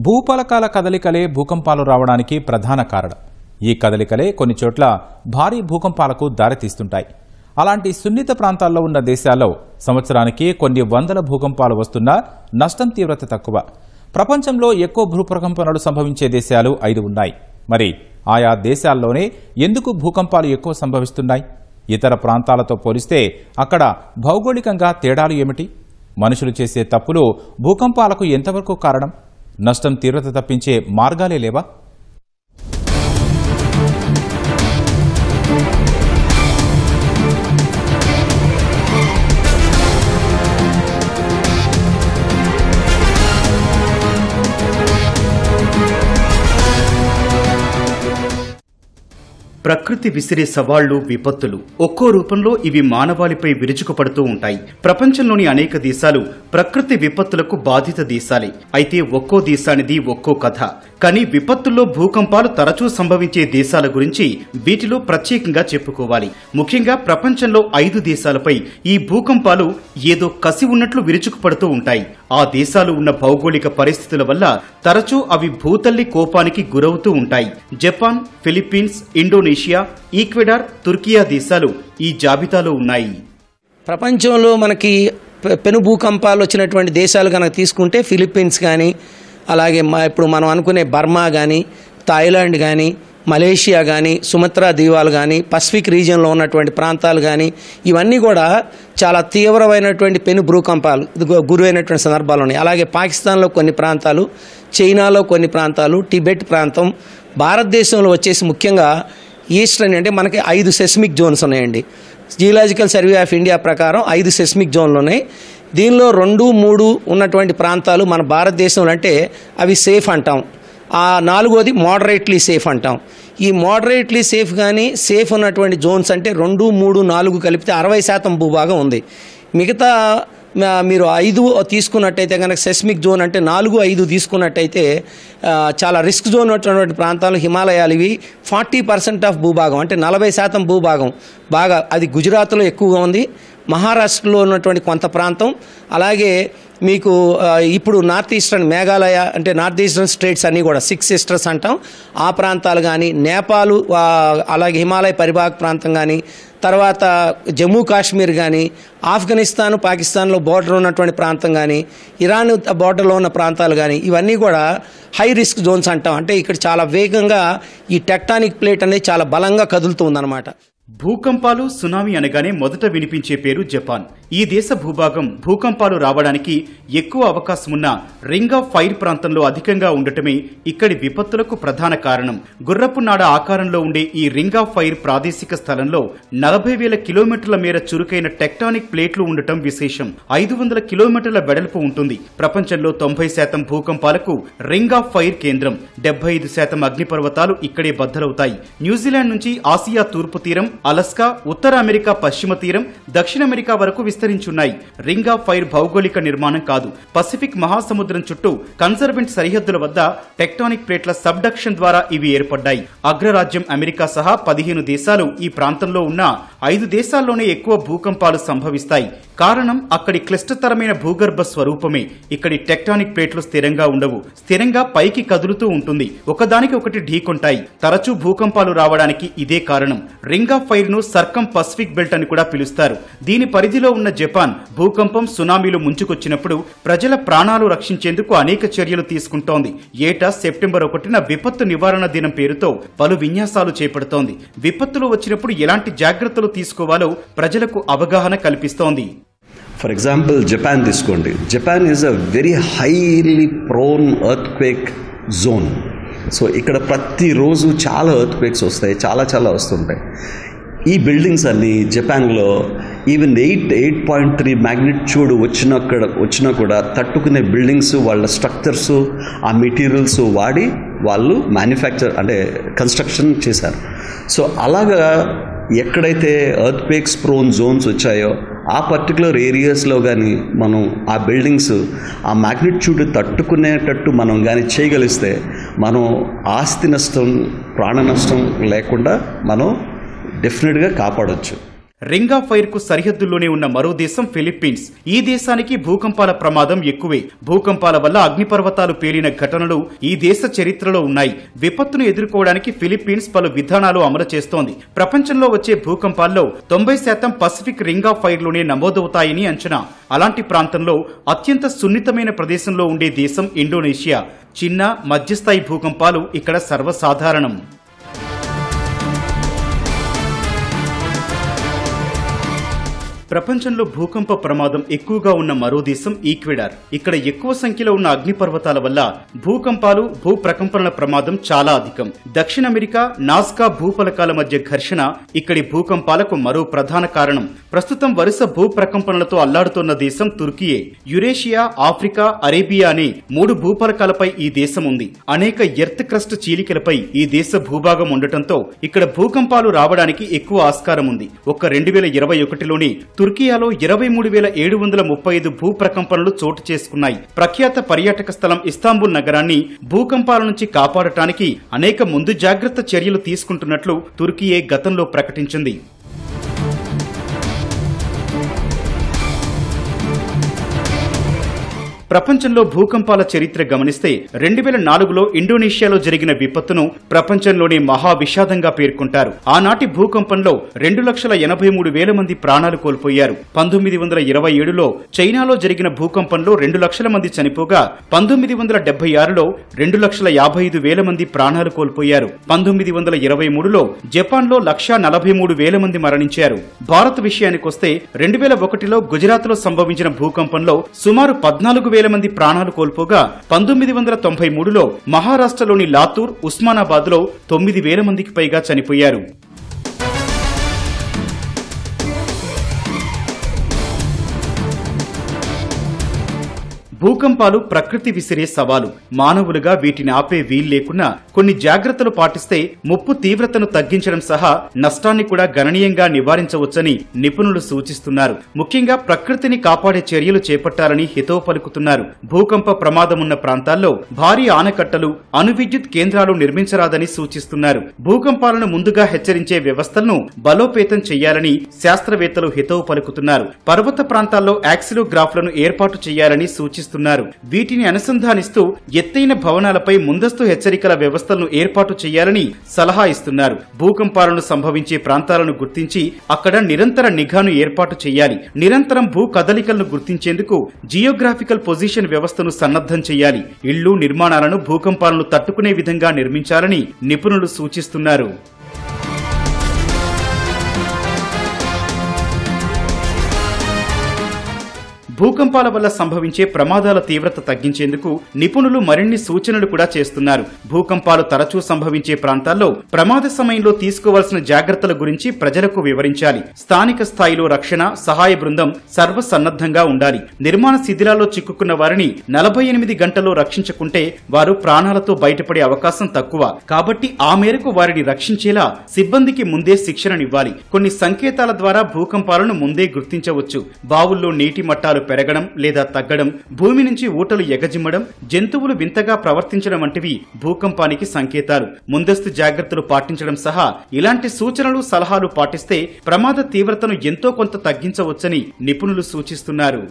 భూపలకాల కదలికలే భూకంపాలు రావడానికి ప్రధాన కారణం. ఈ కదలికలే కొన్ని చోట్ల భారీ భూకంపాలకు దారితీస్తుంటాయి. అలాంటి సున్నిత ప్రాంతాల్లో ఉన్న దేశాల్లో సంవత్సరానికి కొన్ని వందల భూకంపాలు వస్తున్నా నష్టం తీవ్రత తక్కువ. ప్రపంచంలో ఎక్కువ భూకంపాలు సంభవించే దేశాలు 5 ఉన్నాయి. మరి ఆయా దేశాల్లోనే ఎందుకు భూకంపాలు ఎక్కువ సంభవిస్తున్నాయి? ఇతర ప్రాంతాలతో పోలిస్తే అక్కడ భౌగోళికంగా తేడాలు ఏమిటి? మనుషులు చేసే తప్పులు భూకంపాలకు ఎంతవరకు కారణం? నష్టం తీవ్రత తప్పించే మార్గాలే లేవా? ప్రకృతి విసిరే సవాళ్లు, విపత్తులు ఒక్కో రూపంలో ఇవి మానవాళిపై విరుచుకుపడుతూ ఉంటాయి. ప్రపంచంలోని అనేక దేశాలు ప్రకృతి విపత్తులకు బాధిత దేశాలే. అయితే ఒక్కో దేశానిది ఒక్కో కథ. కానీ విపత్తుల్లో భూకంపాలు తరచూ సంభవించే దేశాల గురించి వీటిలో ప్రత్యేకంగా చెప్పుకోవాలి. ముఖ్యంగా ప్రపంచంలో 5 దేశాలపై ఈ భూకంపాలు ఏదో కసి ఉన్నట్లు విరుచుకుపడుతూ ఉంటాయి. ఆ దేశాలు ఉన్న భౌగోళిక పరిస్థితుల వల్ల తరచూ అవి భూతల్లి కోపానికి గురవుతూ ఉంటాయి. Japan, Philippines, Indonesia, Ecuador, Turkiye దేశాలు ఈ జాబితాలో ఉన్నాయి. ప్రపంచంలో మనకి పెను భూకంపాలు వచ్చినటువంటి దేశాలు కనుక తీసుకుంటే ఫిలిప్పీన్స్ కానీ, అలాగే ఇప్పుడు మనం అనుకునే బర్మా కానీ, థాయిలాండ్ కానీ, మలేషియా కానీ, సుమత్రా దీవాలు కానీ, పసిఫిక్ రీజియన్లో ఉన్నటువంటి ప్రాంతాలు కానీ, ఇవన్నీ కూడా చాలా తీవ్రమైనటువంటి పెను భూకంపాలు గురైనటువంటి సందర్భాలు ఉన్నాయి. అలాగే పాకిస్తాన్లో కొన్ని ప్రాంతాలు, చైనాలో కొన్ని ప్రాంతాలు, టిబెట్ ప్రాంతం, భారతదేశంలో వచ్చేసి ముఖ్యంగా ఈస్టర్న్ అంటే మనకి 5 సెస్మిక్ జోన్స్ ఉన్నాయండి. జియోలాజికల్ సర్వే ఆఫ్ ఇండియా ప్రకారం 5 సెస్మిక్ జోన్లు ఉన్నాయి. దీనిలో 2, 3 ఉన్నటువంటి ప్రాంతాలు మన భారతదేశంలో అంటే అవి సేఫ్ అంటాం. ఆ 4వది మోడరేట్లీ సేఫ్ అంటాం. ఈ మోడరేట్లీ సేఫ్ కానీ సేఫ్ ఉన్నటువంటి జోన్స్ అంటే 2, 3, 4 కలిపితే 60% భూభాగం ఉంది. మిగతా మీరు 5 తీసుకున్నట్టయితే కనుక సెస్మిక్ జోన్ అంటే 4, 5 తీసుకున్నట్టయితే చాలా రిస్క్ జోన్ ఉన్నటువంటి ప్రాంతాలు హిమాలయాలు ఇవి 40% ఆఫ్ భూభాగం అంటే 40% భూభాగం బాగా అది గుజరాత్లో ఎక్కువగా ఉంది. మహారాష్ట్రలో ఉన్నటువంటి కొంత ప్రాంతం, అలాగే మీకు ఇప్పుడు నార్త్ ఈస్టర్న్ మేఘాలయ అంటే నార్త్ ఈస్టర్న్ స్టేట్స్ అన్నీ కూడా 6 సిస్టర్స్ అంటాం. ఆ ప్రాంతాలు కానీ, నేపాల్, అలాగే హిమాలయ పరిభాగ ప్రాంతం కానీ, తర్వాత జమ్మూ కాశ్మీర్ కానీ, ఆఫ్ఘనిస్తాన్ పాకిస్తాన్లో బోర్డర్ ఉన్నటువంటి ప్రాంతం కానీ, ఇరాన్ బోర్డర్లో ఉన్న ప్రాంతాలు కానీ, ఇవన్నీ కూడా హై రిస్క్ జోన్స్ అంటాం. అంటే ఇక్కడ చాలా వేగంగా ఈ టెక్టానిక్ ప్లేట్ అనేది చాలా బలంగా కదులుతుందన్నమాట. భూకంపాలు, సునామీ అనగానే మొదట వినిపించే పేరు జపాన్. ఈ దేశ భూభాగం భూకంపాలు రావడానికి ఎక్కువ అవకాశం ఉన్న రింగ్ ఆఫ్ ఫైర్ ప్రాంతంలో అధికంగా ఉండటమే ఇక్కడి విపత్తులకు ప్రధాన కారణం. గుర్రపు నాడ ఆకారంలో ఉండే ఈ రింగ్ ఆఫ్ ఫైర్ ప్రాదేశిక స్థలంలో 40,000 కిలోమీటర్ల మేర చురుకైన టెక్టానిక్ ప్లేట్లు ఉండటం విశేషం. 500 కిలోమీటర్ల వెడల్పు ఉంటుంది. ప్రపంచంలో 90% భూకంపాలకు రింగ్ ఆఫ్ ఫైర్ కేంద్రం. 75% అగ్నిపర్వతాలు ఇక్కడే బద్దలవుతాయి. న్యూజిలాండ్ నుంచి ఆసియా తూర్పు తీరం, అలస్కా, ఉత్తర అమెరికా పశ్చిమ తీరం, దక్షిణ అమెరికా వరకు విస్తరించున్నాయి. రింగ్ ఆఫ్ ఫైర్ భౌగోళిక నిర్మాణం కాదు. పసిఫిక్ మహాసముద్రం చుట్టూ కన్సర్వెంట్ సరిహద్దుల వద్ద టెక్టానిక్ ప్లేట్ల సబ్డక్షన్ ద్వారా ఇవి ఏర్పడ్డాయి. అగ్రరాజ్యం అమెరికా సహా 15 దేశాలు ఈ ప్రాంతంలో ఉన్న 5 దేశాల్లోనే ఎక్కువ భూకంపాలు సంభవిస్తాయి. కారణం అక్కడి క్లిష్టతరమైన భూగర్భ స్వరూపమే. ఇక్కడి టెక్టానిక్ ప్లేట్లు స్థిరంగా ఉండవు. స్థిరంగా పైకి కదులుతూ ఉంటుంది. ఒకదానికి ఒకటి ఢీకొంటాయి. తరచూ భూకంపాలు రావడానికి ఇదే కారణం. రింగ్ ఆఫ్ ఫైర్ ను సర్కం పసిఫిక్ బెల్ట్ అని కూడా పిలుస్తారు. దీని పరిధిలో ఉన్న జపాన్ భూకంపం, సునామీలు ముంచుకొచ్చినప్పుడు ప్రజల ప్రాణాలు రక్షించేందుకు అనేక చర్యలు తీసుకుంటోంది. ఏటా సెప్టెంబర్ 1న విపత్తు నివారణ దినం పేరుతో పలు విన్యాసాలు చేపడుతోంది. విపత్తులు వచ్చినప్పుడు ఎలాంటి జాగ్రత్తలు తీసుకోవాలో ప్రజలకు అవగాహన కల్పిస్తోంది. ఫర్ ఎగ్జాంపుల్ జపాన్ తీసుకోండి. Japan is a very highly prone earthquake zone. So ఇక్కడ ప్రతిరోజు చాలా ఎర్త్క్వేక్స్ వస్తాయి, చాలా వస్తుంటాయి. ఈ బిల్డింగ్స్ అన్నీ జపాన్లో ఈవెన్ 8.3 మ్యాగ్నిట్యూడ్ వచ్చినా కూడా తట్టుకునే బిల్డింగ్స్, వాళ్ళ స్ట్రక్చర్స్, ఆ మెటీరియల్స్ వాడి వాళ్ళు మ్యానుఫ్యాక్చర్ అంటే కన్స్ట్రక్షన్ చేశారు. సో అలాగా ఎక్కడైతే ఎర్త్క్వేక్స్ ప్రోన్ జోన్స్ వచ్చాయో ఆ పర్టికులర్ ఏరియాస్లో కానీ మనం ఆ బిల్డింగ్స్ ఆ మ్యాగ్నిట్యూడ్ తట్టుకునేటట్టు మనం కానీ చేయగలిస్తే మనం ఆస్తి నష్టం, ప్రాణ నష్టం లేకుండా మనం డెఫినెట్గా కాపాడవచ్చు. రింగ్ ఆఫ్ ఫైర్ కు సరిహద్దుల్లోనే ఉన్న మరో దేశం ఫిలిప్పీన్స్. ఈ దేశానికి భూకంపాల ప్రమాదం ఎక్కువే. భూకంపాల వల్ల అగ్నిపర్వతాలు పేలిన ఘటనలు ఈ దేశ చరిత్రలో ఉన్నాయి. విపత్తును ఎదుర్కోవడానికి ఫిలిప్పీన్స్ పలు విధానాలు అమలు చేస్తోంది. ప్రపంచంలో వచ్చే భూకంపాల్లో 90% పసిఫిక్ రింగ్ ఆఫ్ ఫైర్ లోనే నమోదవుతాయని అంచనా. అలాంటి ప్రాంతంలో అత్యంత సున్నితమైన ప్రదేశంలో ఉండే దేశం ఇండోనేషియా. చిన్న మధ్యస్థాయి భూకంపాలు ఇక్కడ సర్వసాధారణం. ప్రపంచంలో భూకంప ప్రమాదం ఎక్కువగా ఉన్న మరో దేశం ఈక్వెడార్. ఇక్కడ ఎక్కువ సంఖ్యలో ఉన్న అగ్నిపర్వతాల వల్ల భూకంపాలు, భూ ప్రకంపనల ప్రమాదం చాలా అధికం. దక్షిణ అమెరికా, నాజ్కా భూపలకాల మధ్య ఘర్షణ ఇక్కడి భూకంపాలకు మరో ప్రధాన కారణం. ప్రస్తుతం వరుస భూ ప్రకంపనలతో అల్లాడుతున్న దేశం తుర్కీయే. యురేషియా, ఆఫ్రికా, అరేబియా అనే 3 భూపలకాలపై ఈ దేశం ఉంది. అనేక ఎర్త్ క్రస్ట్ చీలికలపై ఈ దేశ భూభాగం ఉండటంతో ఇక్కడ భూకంపాలు రావడానికి ఎక్కువ ఆస్కారం ఉంది. ఒక్క 2021లోనే తుర్కియాలో 23,735 భూ ప్రకంపనలు చోటు చేసుకున్నాయి. ప్రఖ్యాత పర్యాటక స్థలం ఇస్తాంబుల్ నగరాన్ని భూకంపాల నుంచి కాపాడటానికి అనేక ముందు జాగ్రత్త చర్యలు తీసుకుంటున్నట్లు తుర్కియే గతంలో ప్రకటించింది. ప్రపంచంలో భూకంపాల చరిత్ర గమనిస్తే 2004లో ఇండోనేషియాలో జరిగిన విపత్తును ప్రపంచంలోనే మహా విషాదంగా పేర్కొంటారు. ఆనాటి భూకంపంలో 2,83,000 మంది ప్రాణాలు కోల్పోయారు. 1927లో చైనాలో జరిగిన భూకంపంలో 2 లక్షల మంది చనిపోగా 1976లో 2,55,000 మంది ప్రాణాలు కోల్పోయారు. 1923లో జపాన్లో 1,43,000 మంది మరణించారు. భారత్ విషయానికొస్తే 2001లో గుజరాత్లో సంభవించిన భూకంపంలో సుమారు 14,000 మంది ప్రాణాలు కోల్పోగా 1993లో మహారాష్ట్రలోని లాతూర్, ఉస్మానాబాద్లో 9,000 మందికి పైగా చనిపోయారు. భూకంపాలు ప్రకృతి విసిరే సవాలు. మానవులుగా వీటిని ఆపే వీల్లేకున్నా కొన్ని జాగ్రత్తలు పాటిస్తే ముప్పు తీవ్రతను తగ్గించడం సహా నష్టాన్ని కూడా గణనీయంగా నివారించవచ్చని నిపుణులు సూచిస్తున్నారు. ముఖ్యంగా ప్రకృతిని కాపాడే చర్యలు చేపట్టాలని హితవు పలుకుతున్నారు. భూకంప ప్రమాదమున్న ప్రాంతాల్లో భారీ ఆనకట్టలు, అణు విద్యుత్ కేంద్రాలు నిర్మించరాదని సూచిస్తున్నారు. భూకంపాలను ముందుగా హెచ్చరించే వ్యవస్థలను బలోపేతం చేయాలని శాస్త్రవేత్తలు హితవు పలుకుతున్నారు. పర్వత ప్రాంతాల్లో యాక్సిలోగ్రాఫ్లను ఏర్పాటు చేయాలని సూచిస్తున్నారు. వీటిని అనుసంధానిస్తూ ఎత్తైన భవనాలపై ముందస్తు హెచ్చరికల వ్యవస్థలను ఏర్పాటు చేయాలని సలహా ఇస్తున్నారు. భూకంపాలను సంభవించే ప్రాంతాలను గుర్తించి అక్కడ నిరంతర నిఘాను ఏర్పాటు చేయాలి. నిరంతరం భూ కదలికలను గుర్తించేందుకు జియోగ్రాఫికల్ పొజిషన్ వ్యవస్థను సన్నద్ధం చేయాలి. ఇళ్లు, నిర్మాణాలను భూకంపాలను తట్టుకునే విధంగా నిర్మించాలని నిపుణులు సూచిస్తున్నారు. భూకంపాల వల్ల సంభవించే ప్రమాదాల తీవ్రత తగ్గించేందుకు నిపుణులు మరిన్ని సూచనలు కూడా చేస్తున్నారు. భూకంపాలు తరచూ సంభవించే ప్రాంతాల్లో ప్రమాద సమయంలో తీసుకోవాల్సిన జాగ్రత్తల గురించి ప్రజలకు వివరించాలి. స్థానిక స్థాయిలో రక్షణ, సహాయ బృందం సర్వసన్నద్ధంగా ఉండాలి. నిర్మాణ శిథిలాల్లో చిక్కుకున్న వారిని 48 గంటల్లో రక్షించకుంటే వారు ప్రాణాలతో బయటపడే అవకాశం తక్కువ. కాబట్టి ఆ మేరకు వారిని రక్షించేలా సిబ్బందికి ముందే శిక్షణనివ్వాలి. కొన్ని సంకేతాల ద్వారా భూకంపాలను ముందే గుర్తించవచ్చు. బావుల్లో నీటి మట్టాలు పెరగడం లేదా తగ్గడం, భూమి నుంచి ఊటలు ఎగజిమ్మడం, జంతువులు వింతగా ప్రవర్తించడం వంటివి భూకంపానికి సంకేతాలు. ముందస్తు జాగ్రత్తలు పాటించడం సహా ఇలాంటి సూచనలు, సలహాలు పాటిస్తే ప్రమాద తీవ్రతను ఎంతో కొంత తగ్గించవచ్చని నిపుణులు సూచిస్తున్నారు.